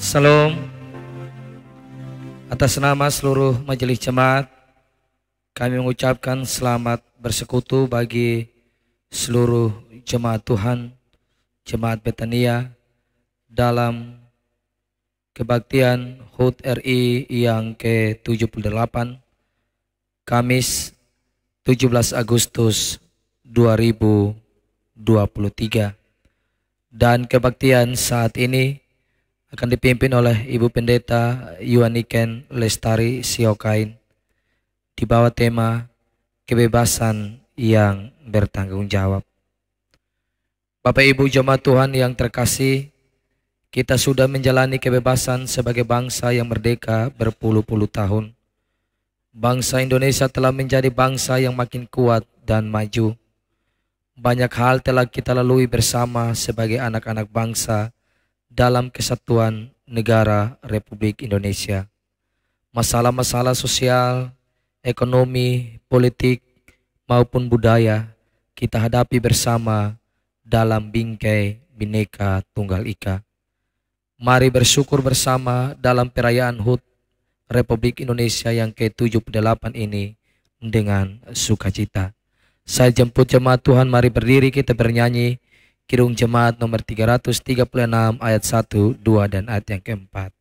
Salam. Atas nama seluruh majelis jemaat, kami mengucapkan selamat bersekutu bagi seluruh jemaat Tuhan, jemaat Betania dalam kebaktian HUT RI yang ke-78, Kamis 17 Agustus 2023. Dan kebaktian saat ini akan dipimpin oleh Ibu Pendeta Yuaniken Lestari Siokain di bawah tema kebebasan yang bertanggung jawab. Bapak Ibu jemaat Tuhan yang terkasih, kita sudah menjalani kebebasan sebagai bangsa yang merdeka berpuluh-puluh tahun. Bangsa Indonesia telah menjadi bangsa yang makin kuat dan maju. Banyak hal telah kita lalui bersama sebagai anak-anak bangsa dalam kesatuan negara Republik Indonesia. Masalah-masalah sosial, ekonomi, politik, maupun budaya kita hadapi bersama dalam bingkai Bhinneka Tunggal Ika. Mari bersyukur bersama dalam perayaan HUT Republik Indonesia yang ke-78 ini dengan sukacita. Saya jemput jemaat Tuhan, mari berdiri kita bernyanyi Kirung Jemaat nomor 336 ayat 1, 2 dan ayat yang keempat.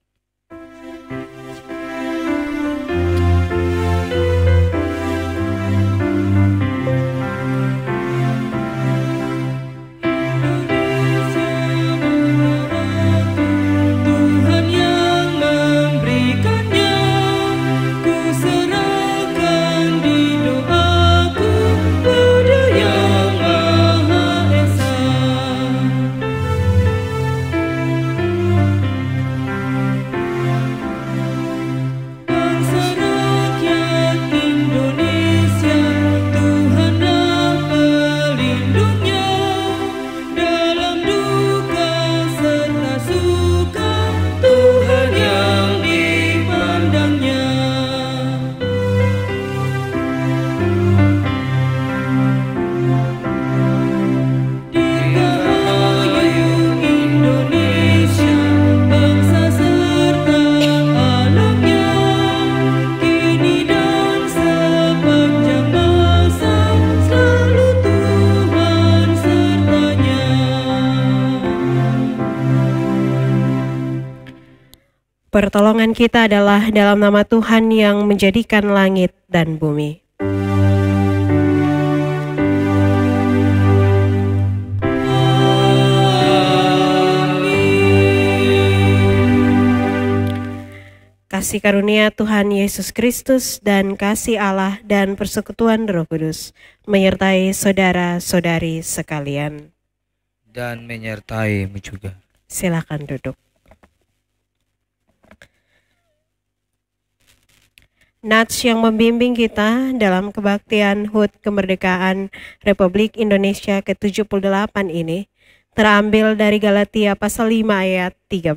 Pertolongan kita adalah dalam nama Tuhan yang menjadikan langit dan bumi. Kasih karunia Tuhan Yesus Kristus dan kasih Allah dan persekutuan Roh Kudus menyertai saudara-saudari sekalian. Dan menyertaimu juga. Silakan duduk. Nats yang membimbing kita dalam kebaktian HUT Kemerdekaan Republik Indonesia ke-78 ini terambil dari Galatia pasal 5 ayat 13.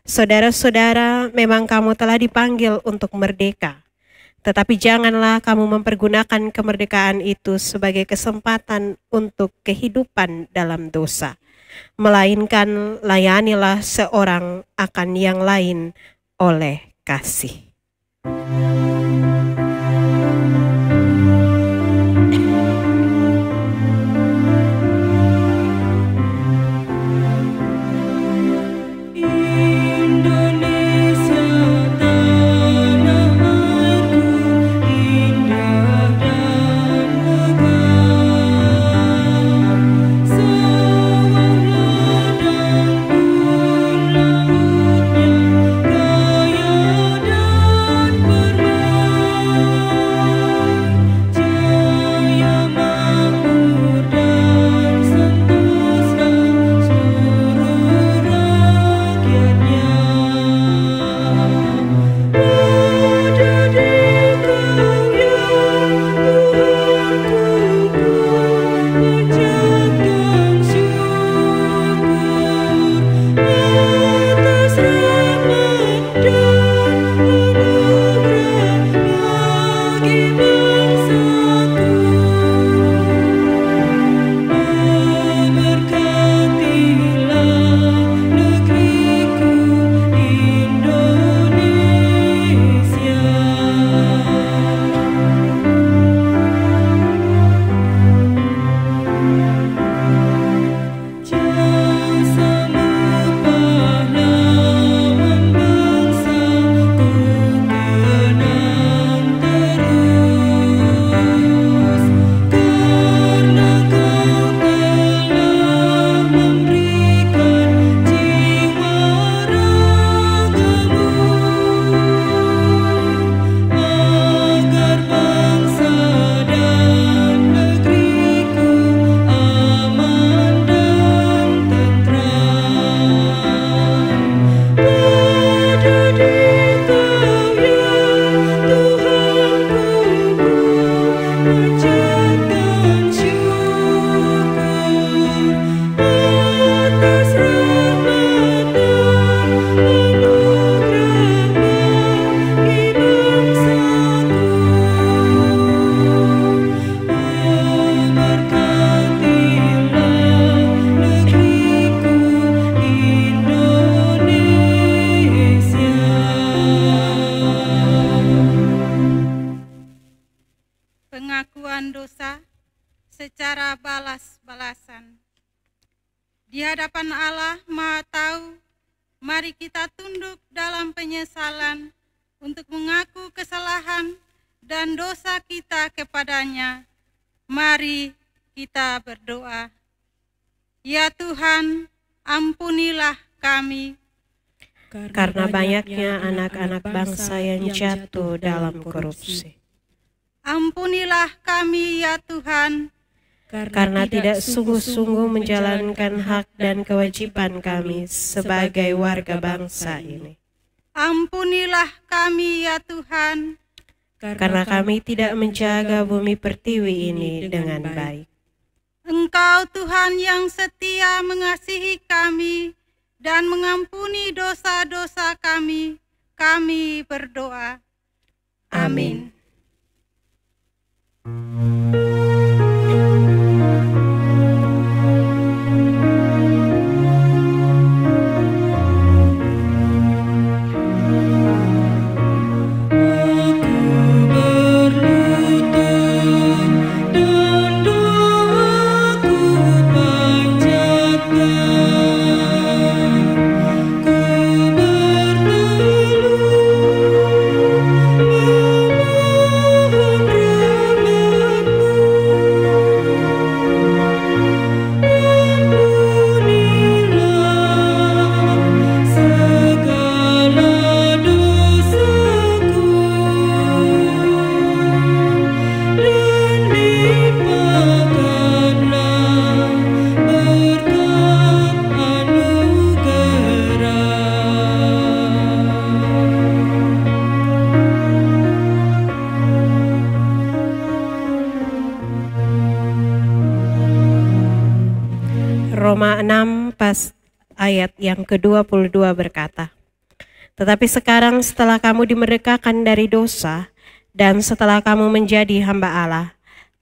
Saudara-saudara, memang kamu telah dipanggil untuk merdeka, tetapi janganlah kamu mempergunakan kemerdekaan itu sebagai kesempatan untuk kehidupan dalam dosa, melainkan layanilah seorang akan yang lain oleh kasih. balasan. Di hadapan Allah Maha Tahu, mari kita tunduk dalam penyesalan untuk mengaku kesalahan dan dosa kita kepadanya. Mari kita berdoa. Ya Tuhan, ampunilah kami, karena banyaknya anak-anak bangsa yang jatuh dalam korupsi. Ampunilah kami ya Tuhan, Karena tidak sungguh-sungguh menjalankan hak dan kewajiban kami sebagai warga bangsa ini. ampunilah kami ya Tuhan, Karena kami tidak menjaga bumi pertiwi ini dengan baik. Engkau Tuhan yang setia mengasihi kami dan mengampuni dosa-dosa kami berdoa. Amin. Roma 6 pas ayat yang ke-22 berkata, "Tetapi sekarang setelah kamu dimerdekakan dari dosa dan setelah kamu menjadi hamba Allah,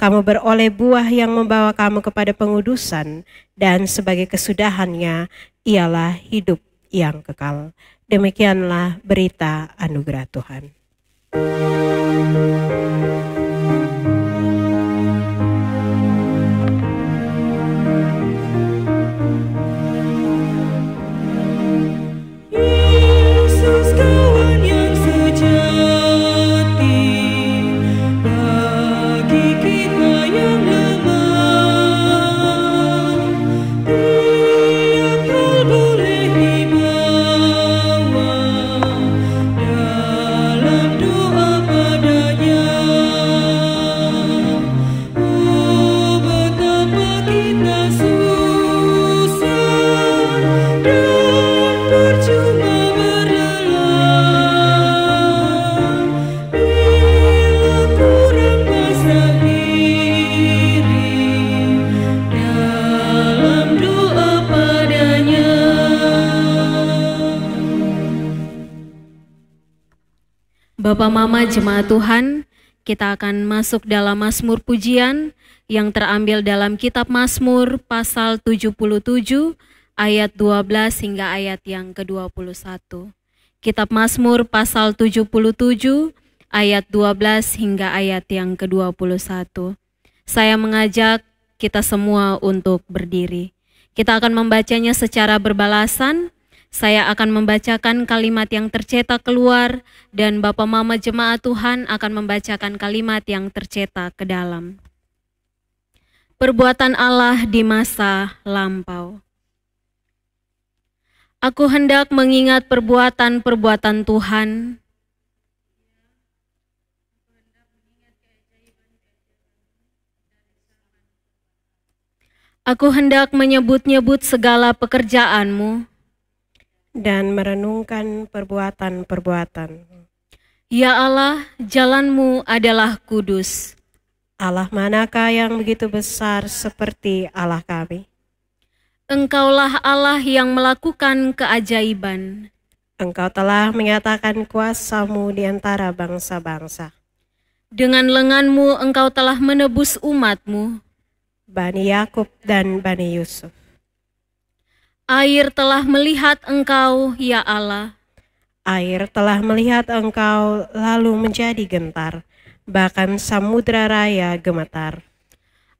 kamu beroleh buah yang membawa kamu kepada pengudusan dan sebagai kesudahannya ialah hidup yang kekal." Demikianlah berita anugerah Tuhan. Bapak Mama Jemaat Tuhan, kita akan masuk dalam Mazmur Pujian yang terambil dalam kitab Mazmur pasal 77 ayat 12 hingga ayat yang ke-21. Kitab Mazmur pasal 77 ayat 12 hingga ayat yang ke-21. Saya mengajak kita semua untuk berdiri. Kita akan membacanya secara berbalasan. Saya akan membacakan kalimat yang tercetak keluar dan Bapak Mama Jemaat Tuhan akan membacakan kalimat yang tercetak ke dalam. Perbuatan Allah di masa lampau. Aku hendak mengingat perbuatan-perbuatan Tuhan. Aku hendak menyebut-nyebut segala pekerjaan-Mu dan merenungkan perbuatan-perbuatan. Ya Allah, jalan-Mu adalah kudus. Allah manakah yang begitu besar seperti Allah kami? Engkaulah Allah yang melakukan keajaiban. Engkau telah menyatakan kuasa-Mu di antara bangsa-bangsa. Dengan lengan-Mu Engkau telah menebus umat-Mu, Bani Yakub dan Bani Yusuf. Air telah melihat Engkau, ya Allah. Air telah melihat Engkau lalu menjadi gentar, bahkan samudra raya gemetar.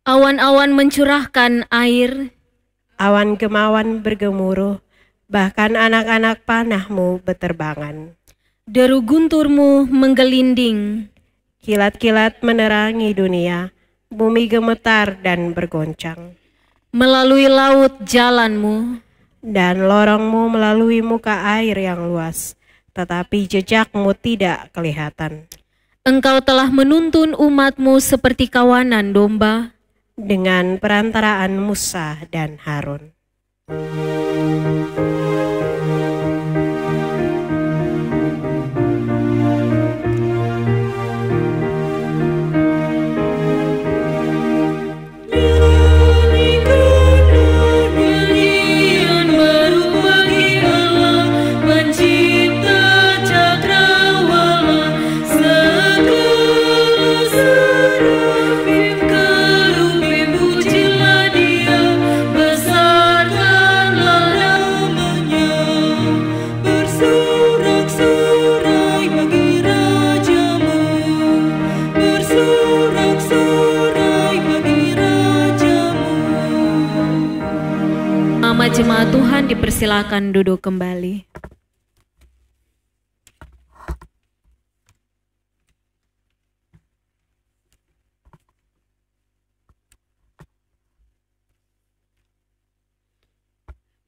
Awan-awan mencurahkan air, awan gemawan bergemuruh, bahkan anak-anak panahmu beterbangan. deru gunturmu menggelinding, Kilat-kilat menerangi dunia, bumi gemetar dan bergoncang. melalui laut jalanmu, Dan lorongmu melalui muka air yang luas, tetapi jejakmu tidak kelihatan. Engkau telah menuntun umatmu seperti kawanan domba, Dengan perantaraan Musa dan Harun. nyanyian baru bagi Allah, pencipta cakrawala, segala serafim kerubim pujilah Dia, besarkanlah namanya, bersorak-sorai bagi Rajamu, bersorak-sorai bagi Rajamu. Mama jemaat Tuhan dipersilakan duduk kembali.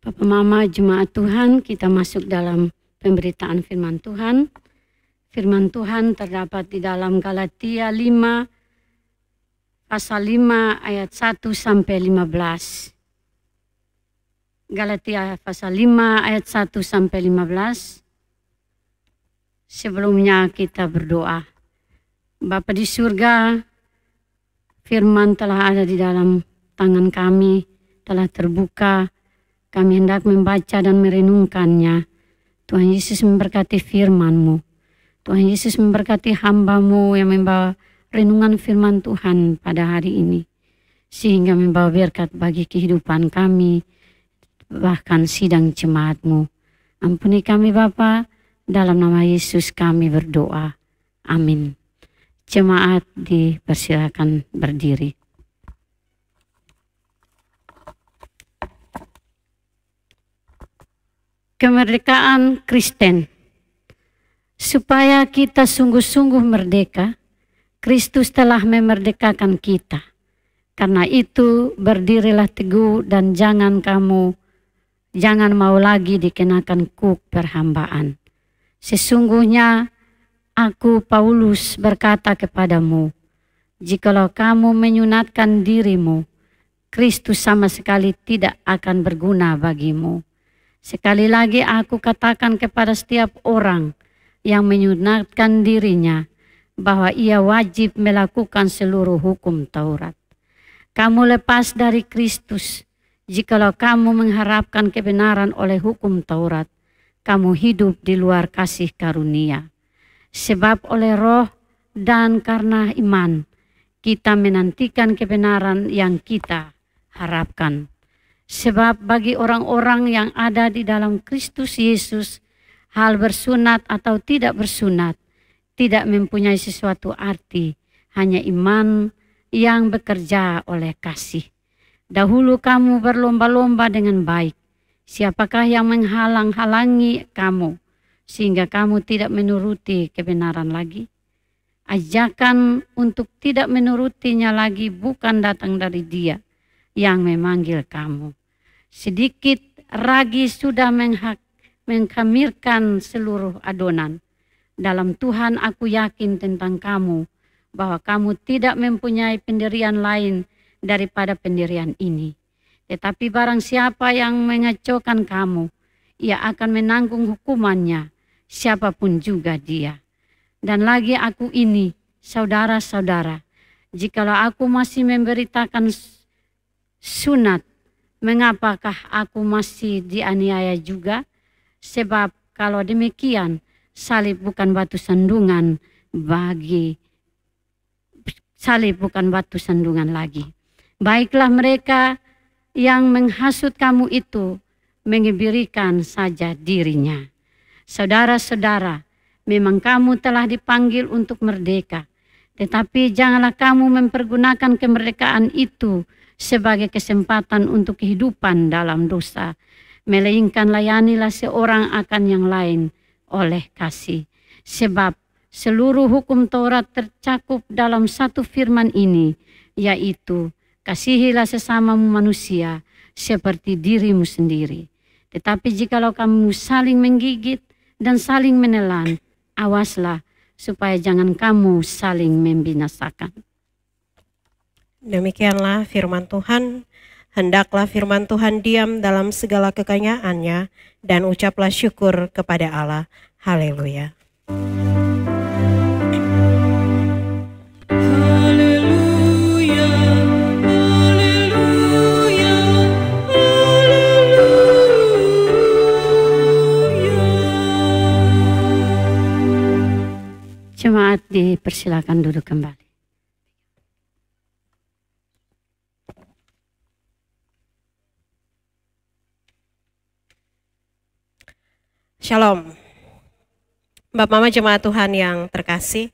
Bapak Mama jemaat Tuhan, kita masuk dalam pemberitaan firman Tuhan. Firman Tuhan terdapat di dalam Galatia 5 pasal 5 ayat 1 sampai 15. Galatia pasal 5 ayat 1 sampai 15. Sebelumnya kita berdoa. Bapa di surga, firman telah ada di dalam tangan kami, telah terbuka. Kami hendak membaca dan merenungkannya. Tuhan Yesus memberkati firman-Mu. Tuhan Yesus memberkati hamba-Mu yang membawa renungan firman Tuhan pada hari ini. Sehingga membawa berkat bagi kehidupan kami, bahkan sidang jemaat-Mu. Ampuni kami Bapa, dalam nama Yesus kami berdoa. Amin. Jemaat dipersilakan berdiri. Kemerdekaan Kristen. Supaya kita sungguh-sungguh merdeka, Kristus telah memerdekakan kita. Karena itu berdirilah teguh dan jangan mau lagi dikenakan kuk perhambaan. Sesungguhnya aku Paulus berkata kepadamu, jikalau kamu menyunatkan dirimu, Kristus sama sekali tidak akan berguna bagimu. Sekali lagi aku katakan kepada setiap orang yang menyunatkan dirinya, bahwa ia wajib melakukan seluruh hukum Taurat. Kamu lepas dari Kristus, jikalau kamu mengharapkan kebenaran oleh hukum Taurat, kamu hidup di luar kasih karunia. Sebab oleh roh dan karena iman, kita menantikan kebenaran yang kita harapkan. Sebab bagi orang-orang yang ada di dalam Kristus Yesus, hal bersunat atau tidak bersunat tidak mempunyai sesuatu arti, hanya iman yang bekerja oleh kasih. Dahulu kamu berlomba-lomba dengan baik. Siapakah yang menghalang-halangi kamu sehingga kamu tidak menuruti kebenaran lagi? Ajakan untuk tidak menurutinya lagi bukan datang dari Dia yang memanggil kamu. Sedikit ragi sudah mengkhamirkan seluruh adonan. Dalam Tuhan aku yakin tentang kamu, bahwa kamu tidak mempunyai pendirian lain daripada pendirian ini. Tetapi barang siapa yang mengacaukan kamu, ia akan menanggung hukumannya, siapapun juga dia. Dan lagi aku ini, saudara-saudara, jikalau aku masih memberitakan sunat, mengapakah aku masih dianiaya juga? Sebab kalau demikian, salib bukan batu sandungan lagi. Baiklah mereka yang menghasut kamu itu mengebirikan saja dirinya. Saudara-saudara, memang kamu telah dipanggil untuk merdeka. Tetapi janganlah kamu mempergunakan kemerdekaan itu sebagai kesempatan untuk kehidupan dalam dosa, melainkan layanilah seorang akan yang lain oleh kasih. Sebab seluruh hukum Taurat tercakup dalam satu firman ini, yaitu kasihilah sesamamu manusia seperti dirimu sendiri. Tetapi jikalau kamu saling menggigit dan saling menelan, awaslah supaya jangan kamu saling membinasakan. Demikianlah firman Tuhan. Hendaklah firman Tuhan diam dalam segala kekanyaannya, dan ucaplah syukur kepada Allah. Haleluya. Jemaat dipersilakan duduk kembali. Shalom. Bapak Mama Jemaat Tuhan yang terkasih,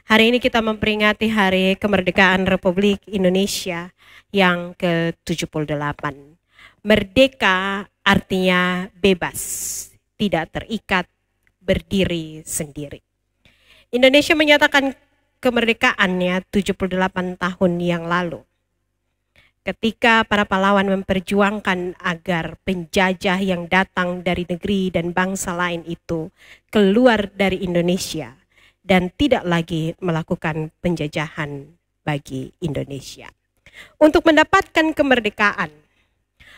hari ini kita memperingati Hari Kemerdekaan Republik Indonesia yang ke-78. Merdeka artinya bebas, tidak terikat, berdiri sendiri. Indonesia menyatakan kemerdekaannya 78 tahun yang lalu. Ketika para pahlawan memperjuangkan agar penjajah yang datang dari negeri dan bangsa lain itu keluar dari Indonesia dan tidak lagi melakukan penjajahan bagi Indonesia. Untuk mendapatkan kemerdekaan,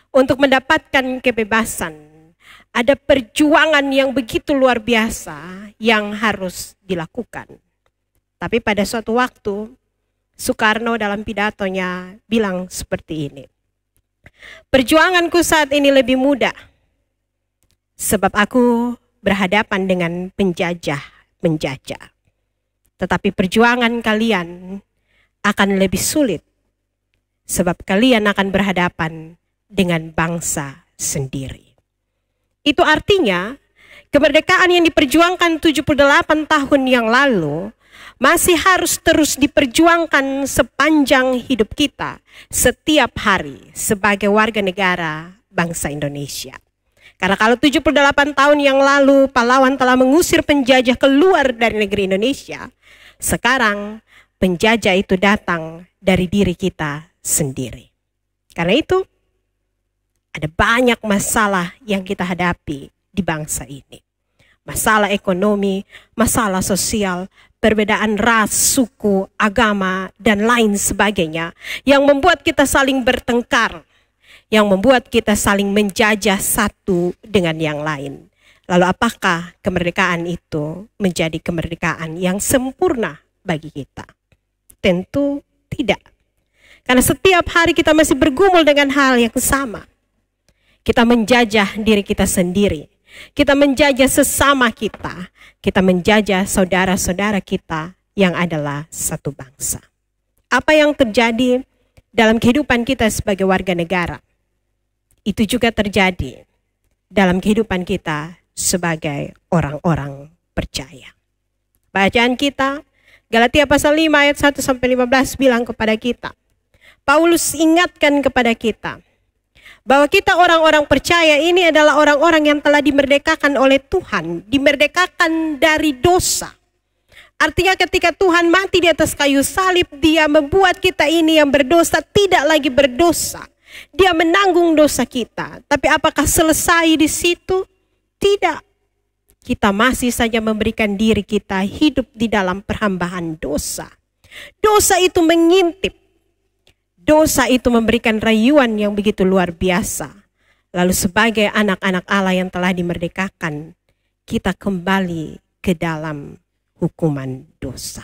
untuk mendapatkan kebebasan, ada perjuangan yang begitu luar biasa yang harus dilakukan. Tapi pada suatu waktu, Soekarno dalam pidatonya bilang seperti ini. Perjuanganku saat ini lebih mudah, sebab aku berhadapan dengan penjajah. Tetapi perjuangan kalian akan lebih sulit, sebab kalian akan berhadapan dengan bangsa sendiri. Itu artinya kemerdekaan yang diperjuangkan 78 tahun yang lalu masih harus terus diperjuangkan sepanjang hidup kita, setiap hari sebagai warga negara bangsa Indonesia. Karena kalau 78 tahun yang lalu pahlawan telah mengusir penjajah keluar dari negeri Indonesia, sekarang penjajah itu datang dari diri kita sendiri. Karena itu ada banyak masalah yang kita hadapi di bangsa ini. Masalah ekonomi, masalah sosial, perbedaan ras, suku, agama, dan lain sebagainya yang membuat kita saling bertengkar, yang membuat kita saling menjajah satu dengan yang lain. Lalu apakah kemerdekaan itu menjadi kemerdekaan yang sempurna bagi kita? Tentu tidak. Karena setiap hari kita masih bergumul dengan hal yang sama. Kita menjajah diri kita sendiri. Kita menjajah sesama kita. Kita menjajah saudara-saudara kita yang adalah satu bangsa. Apa yang terjadi dalam kehidupan kita sebagai warga negara, itu juga terjadi dalam kehidupan kita sebagai orang-orang percaya. Bacaan kita, Galatia pasal 5 ayat 1-15 bilang kepada kita, Paulus ingatkan kepada kita, bahwa kita orang-orang percaya ini adalah orang-orang yang telah dimerdekakan oleh Tuhan, dimerdekakan dari dosa. Artinya ketika Tuhan mati di atas kayu salib, Dia membuat kita ini yang berdosa tidak lagi berdosa. Dia menanggung dosa kita. Tapi apakah selesai di situ? Tidak. Kita masih saja memberikan diri kita hidup di dalam perhambaan dosa. Dosa itu mengintip. Dosa itu memberikan rayuan yang begitu luar biasa. Lalu sebagai anak-anak Allah yang telah dimerdekakan, kita kembali ke dalam hukuman dosa.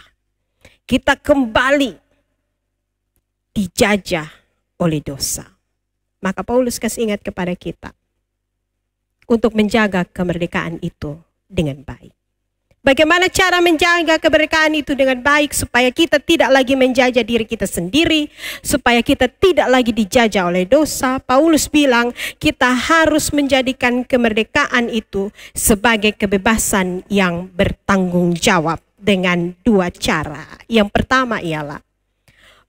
Kita kembali dijajah oleh dosa. Maka Paulus kasih ingat kepada kita untuk menjaga kemerdekaan itu dengan baik. Bagaimana cara menjaga kemerdekaan itu dengan baik supaya kita tidak lagi menjajah diri kita sendiri, supaya kita tidak lagi dijajah oleh dosa? Paulus bilang kita harus menjadikan kemerdekaan itu sebagai kebebasan yang bertanggung jawab dengan dua cara. Yang pertama ialah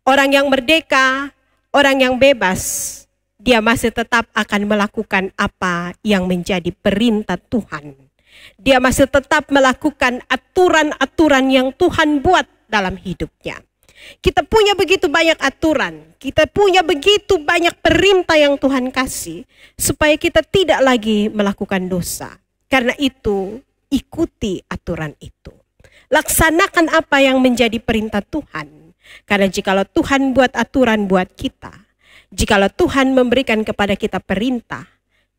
orang yang merdeka, orang yang bebas, dia masih tetap akan melakukan apa yang menjadi perintah Tuhan. Dia masih tetap melakukan aturan-aturan yang Tuhan buat dalam hidupnya. Kita punya begitu banyak aturan, kita punya begitu banyak perintah yang Tuhan kasih, supaya kita tidak lagi melakukan dosa. Karena itu, ikuti aturan itu. Laksanakan apa yang menjadi perintah Tuhan. Karena jikalau Tuhan buat aturan buat kita, jikalau Tuhan memberikan kepada kita perintah,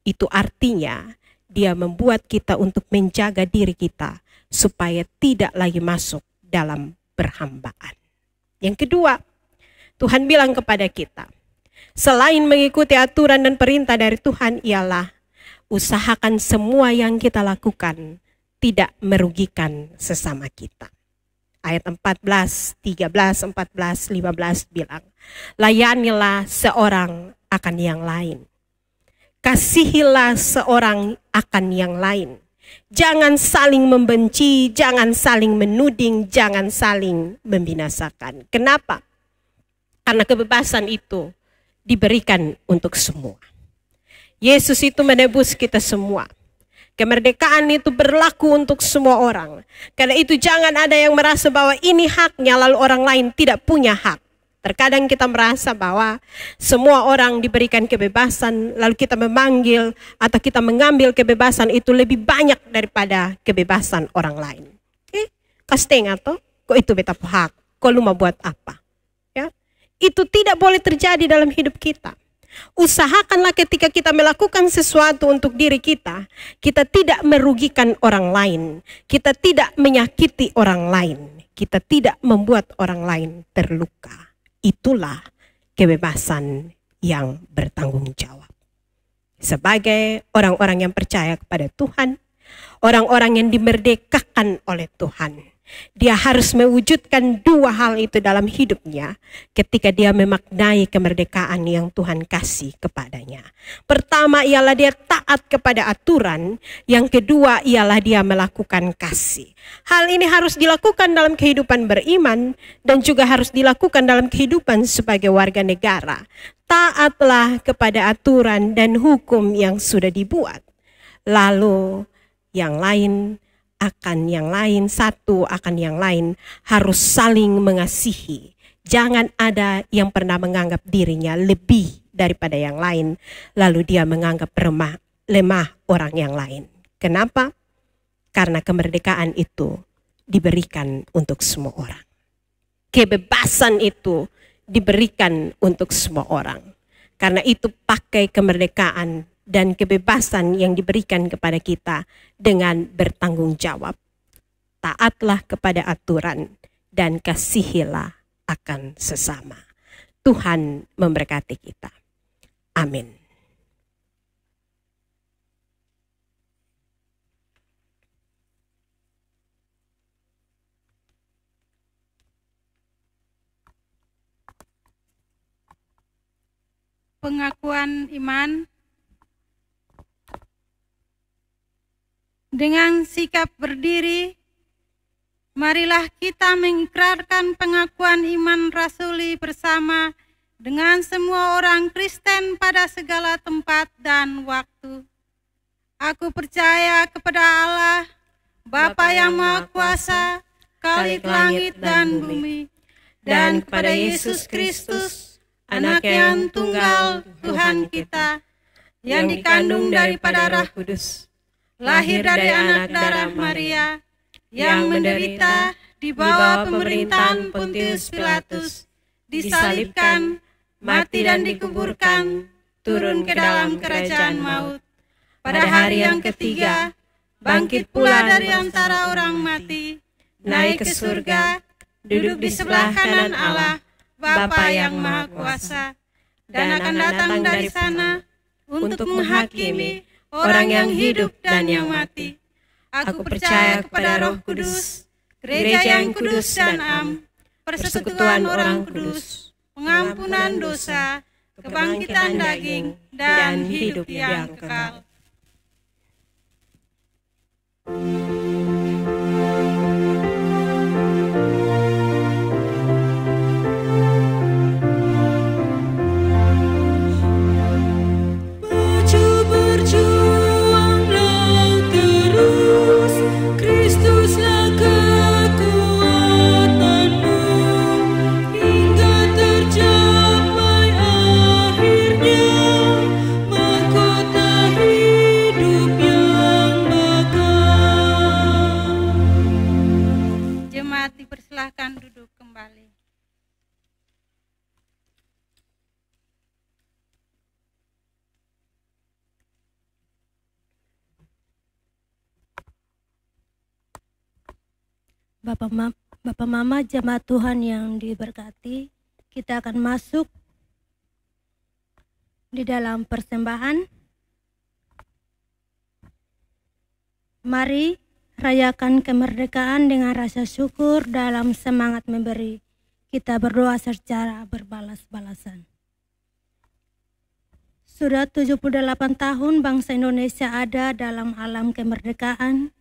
itu artinya Dia membuat kita untuk menjaga diri kita supaya tidak lagi masuk dalam perhambaan. Yang kedua, Tuhan bilang kepada kita, selain mengikuti aturan dan perintah dari Tuhan ialah usahakan semua yang kita lakukan tidak merugikan sesama kita. Ayat 14, 13, 14, 15 bilang, layanilah seorang akan yang lain. Kasihilah seorang akan yang lain. Jangan saling membenci, jangan saling menuding, jangan saling membinasakan. Kenapa? Karena kebebasan itu diberikan untuk semua. Yesus itu menebus kita semua. Kemerdekaan itu berlaku untuk semua orang. Karena itu jangan ada yang merasa bahwa ini haknya lalu orang lain tidak punya hak. Terkadang kita merasa bahwa semua orang diberikan kebebasan lalu kita memanggil atau kita mengambil kebebasan itu lebih banyak daripada kebebasan orang lain. Kasteng atau kok itu beta hak, kok lu mau buat apa? Ya, itu tidak boleh terjadi dalam hidup kita. Usahakanlah ketika kita melakukan sesuatu untuk diri kita, kita tidak merugikan orang lain, kita tidak menyakiti orang lain, kita tidak membuat orang lain terluka. Itulah kebebasan yang bertanggung jawab. Sebagai orang-orang yang percaya kepada Tuhan, orang-orang yang dimerdekakan oleh Tuhan, dia harus mewujudkan dua hal itu dalam hidupnya ketika dia memaknai kemerdekaan yang Tuhan kasih kepadanya. Pertama ialah dia taat kepada aturan, yang kedua ialah dia melakukan kasih. Hal ini harus dilakukan dalam kehidupan beriman dan juga harus dilakukan dalam kehidupan sebagai warga negara. Taatlah kepada aturan dan hukum yang sudah dibuat. Lalu yang lain akan yang lain, satu akan yang lain, harus saling mengasihi. Jangan ada yang pernah menganggap dirinya lebih daripada yang lain, lalu dia menganggap lemah orang yang lain. Kenapa? Karena kemerdekaan itu diberikan untuk semua orang. Kebebasan itu diberikan untuk semua orang. Karena itu pakai kemerdekaan dan kebebasan yang diberikan kepada kita dengan bertanggung jawab. Taatlah kepada aturan dan kasihilah akan sesama. Tuhan memberkati kita. Amin. Pengakuan iman. Dengan sikap berdiri, marilah kita mengikrarkan pengakuan iman rasuli bersama dengan semua orang Kristen pada segala tempat dan waktu. Aku percaya kepada Allah, Bapa yang Maha Kuasa, Khalik langit dan bumi, dan kepada Yesus Kristus, Anak yang tunggal Tuhan kita, yang dikandung daripada Roh Kudus, lahir dari anak darah Maria, yang menderita di bawah pemerintahan Pontius Pilatus, disalibkan, mati dan dikuburkan, turun ke dalam kerajaan maut. Pada hari yang ketiga, bangkit pula dari antara orang mati, naik ke surga, duduk di sebelah kanan Allah, Bapa yang Maha Kuasa, dan akan datang dari sana untuk menghakimi orang yang hidup dan yang mati. Aku percaya kepada Roh Kudus, gereja yang kudus dan am, persekutuan orang kudus, pengampunan dosa, kebangkitan daging, dan hidup yang kekal. Bapak Mama, jemaat Tuhan yang diberkati, kita akan masuk di dalam persembahan. Mari rayakan kemerdekaan dengan rasa syukur dalam semangat memberi. Kita berdoa secara berbalas-balasan. Sudah 78 tahun bangsa Indonesia ada dalam alam kemerdekaan.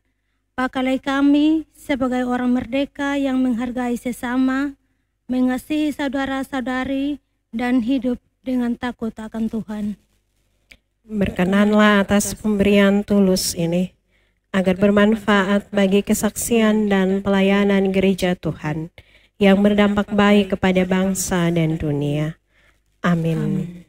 Pakalai kami sebagai orang merdeka yang menghargai sesama, mengasihi saudara-saudari, dan hidup dengan takut akan Tuhan. Berkenanlah atas pemberian tulus ini, agar bermanfaat bagi kesaksian dan pelayanan gereja Tuhan, yang berdampak baik kepada bangsa dan dunia. Amin.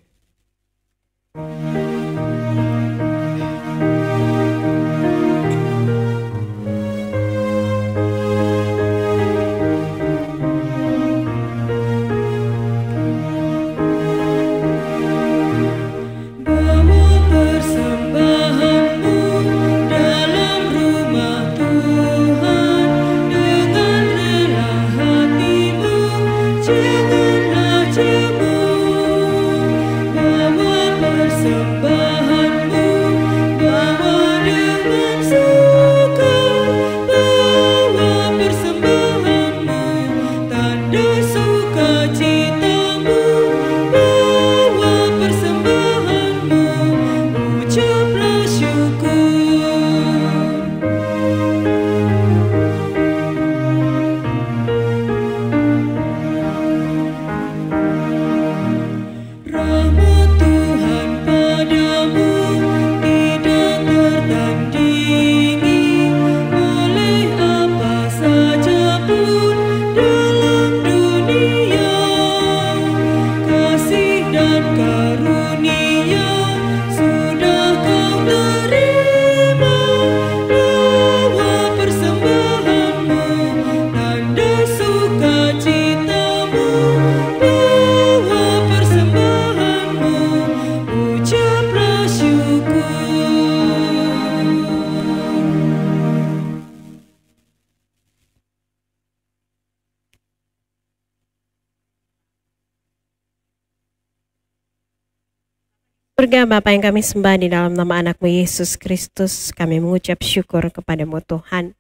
Surga Bapa yang kami sembah di dalam nama anak-Mu Yesus Kristus, kami mengucap syukur kepadamu Tuhan,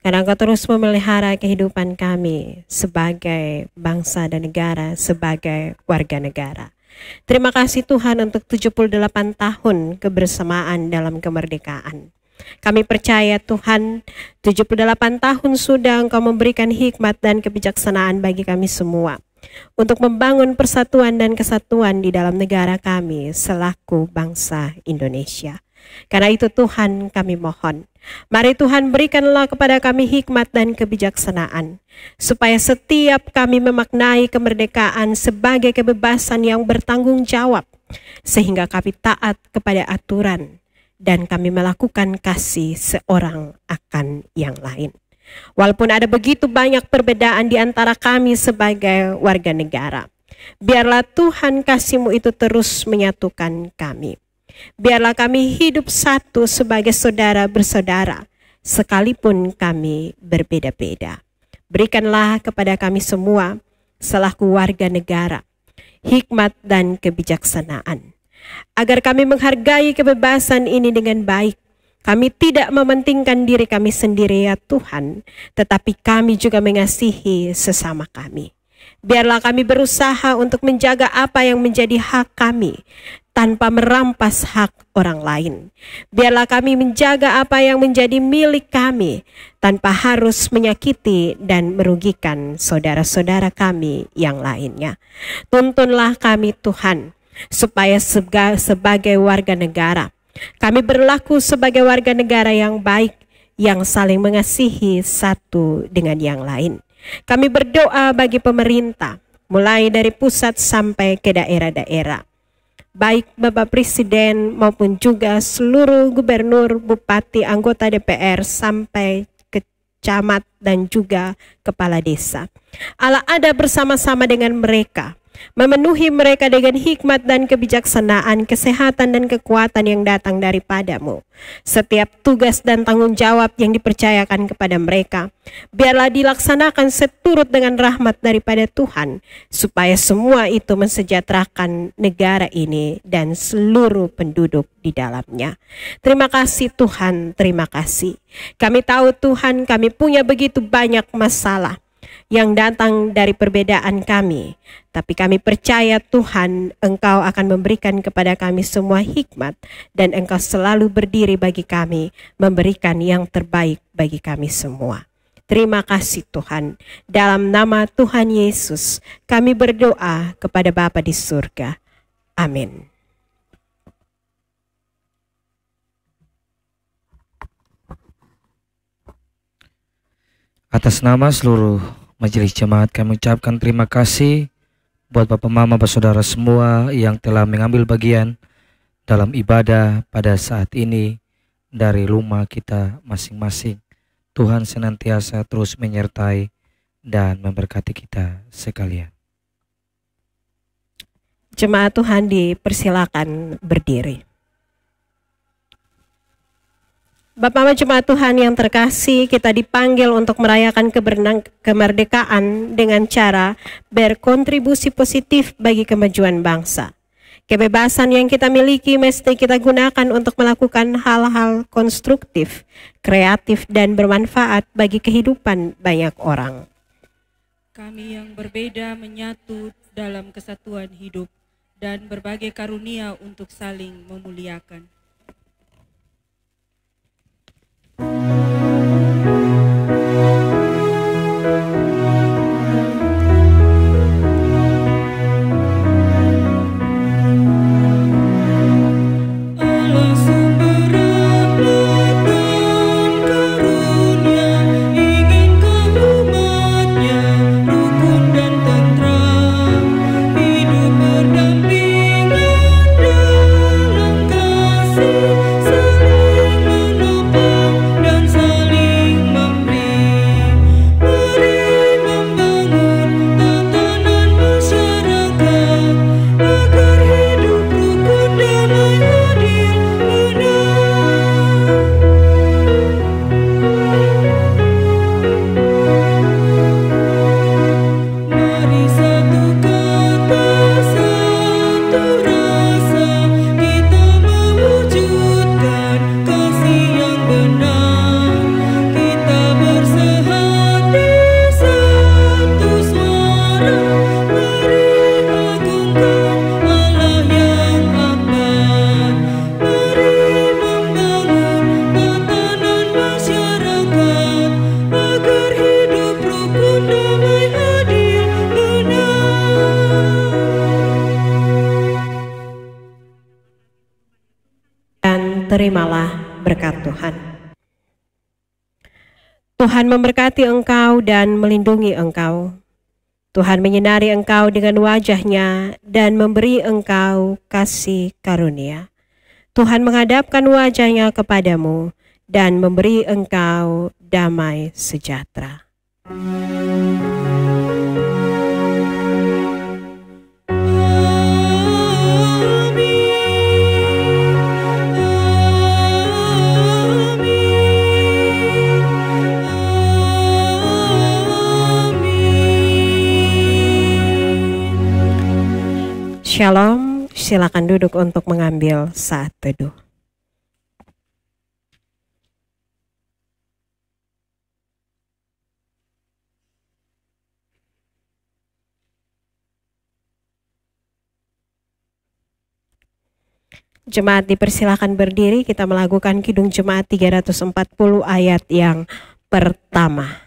karena Engkau terus memelihara kehidupan kami sebagai bangsa dan negara, sebagai warga negara. Terima kasih Tuhan untuk 78 tahun kebersamaan dalam kemerdekaan. Kami percaya Tuhan, 78 tahun sudah Engkau memberikan hikmat dan kebijaksanaan bagi kami semua, untuk membangun persatuan dan kesatuan di dalam negara kami selaku bangsa Indonesia. Karena itu Tuhan kami mohon, mari Tuhan berikanlah kepada kami hikmat dan kebijaksanaan, supaya setiap kami memaknai kemerdekaan sebagai kebebasan yang bertanggung jawab, sehingga kami taat kepada aturan dan kami melakukan kasih seorang akan yang lain. Walaupun ada begitu banyak perbedaan di antara kami sebagai warga negara, biarlah Tuhan kasih-Mu itu terus menyatukan kami. Biarlah kami hidup satu sebagai saudara bersaudara, sekalipun kami berbeda-beda. Berikanlah kepada kami semua, selaku warga negara, hikmat dan kebijaksanaan, agar kami menghargai kebebasan ini dengan baik. Kami tidak mementingkan diri kami sendiri ya Tuhan, tetapi kami juga mengasihi sesama kami. Biarlah kami berusaha untuk menjaga apa yang menjadi hak kami, tanpa merampas hak orang lain. Biarlah kami menjaga apa yang menjadi milik kami, tanpa harus menyakiti dan merugikan saudara-saudara kami yang lainnya. Tuntunlah kami Tuhan, supaya sebagai warga negara, kami berlaku sebagai warga negara yang baik, yang saling mengasihi satu dengan yang lain. Kami berdoa bagi pemerintah, mulai dari pusat sampai ke daerah-daerah, baik Bapak Presiden maupun juga seluruh gubernur, bupati, anggota DPR, sampai ke camat dan juga kepala desa. Allah ada bersama-sama dengan mereka, Memenuhi mereka dengan hikmat dan kebijaksanaan, kesehatan dan kekuatan yang datang daripadamu. Setiap tugas dan tanggung jawab yang dipercayakan kepada mereka, biarlah dilaksanakan seturut dengan rahmat daripada Tuhan, supaya semua itu mensejahterakan negara ini dan seluruh penduduk di dalamnya. Terima kasih Tuhan, terima kasih. Kami tahu Tuhan, kami punya begitu banyak masalah yang datang dari perbedaan kami. Tapi kami percaya Tuhan, Engkau akan memberikan kepada kami semua hikmat, dan Engkau selalu berdiri bagi kami, memberikan yang terbaik bagi kami semua. Terima kasih Tuhan. Dalam nama Tuhan Yesus, kami berdoa kepada Bapa di surga. Amin. Atas nama seluruh Majelis Jemaat kami ucapkan terima kasih buat Bapak Mama, Bapak Saudara semua yang telah mengambil bagian dalam ibadah pada saat ini dari rumah kita masing-masing. Tuhan senantiasa terus menyertai dan memberkati kita sekalian. Jemaat Tuhan dipersilakan berdiri. Bapak Jemaat Tuhan yang terkasih, kita dipanggil untuk merayakan kemerdekaan dengan cara berkontribusi positif bagi kemajuan bangsa. Kebebasan yang kita miliki mesti kita gunakan untuk melakukan hal-hal konstruktif, kreatif, dan bermanfaat bagi kehidupan banyak orang. Kami yang berbeda menyatu dalam kesatuan hidup dan berbagai karunia untuk saling memuliakan. Terimalah berkat Tuhan. Tuhan memberkati engkau dan melindungi engkau. Tuhan menyinari engkau dengan wajah-Nya dan memberi engkau kasih karunia. Tuhan menghadapkan wajah-Nya kepadamu dan memberi engkau damai sejahtera. Shalom, silakan duduk untuk mengambil saat teduh. Jemaat dipersilakan berdiri, kita melakukan Kidung Jemaat 340 ayat yang pertama.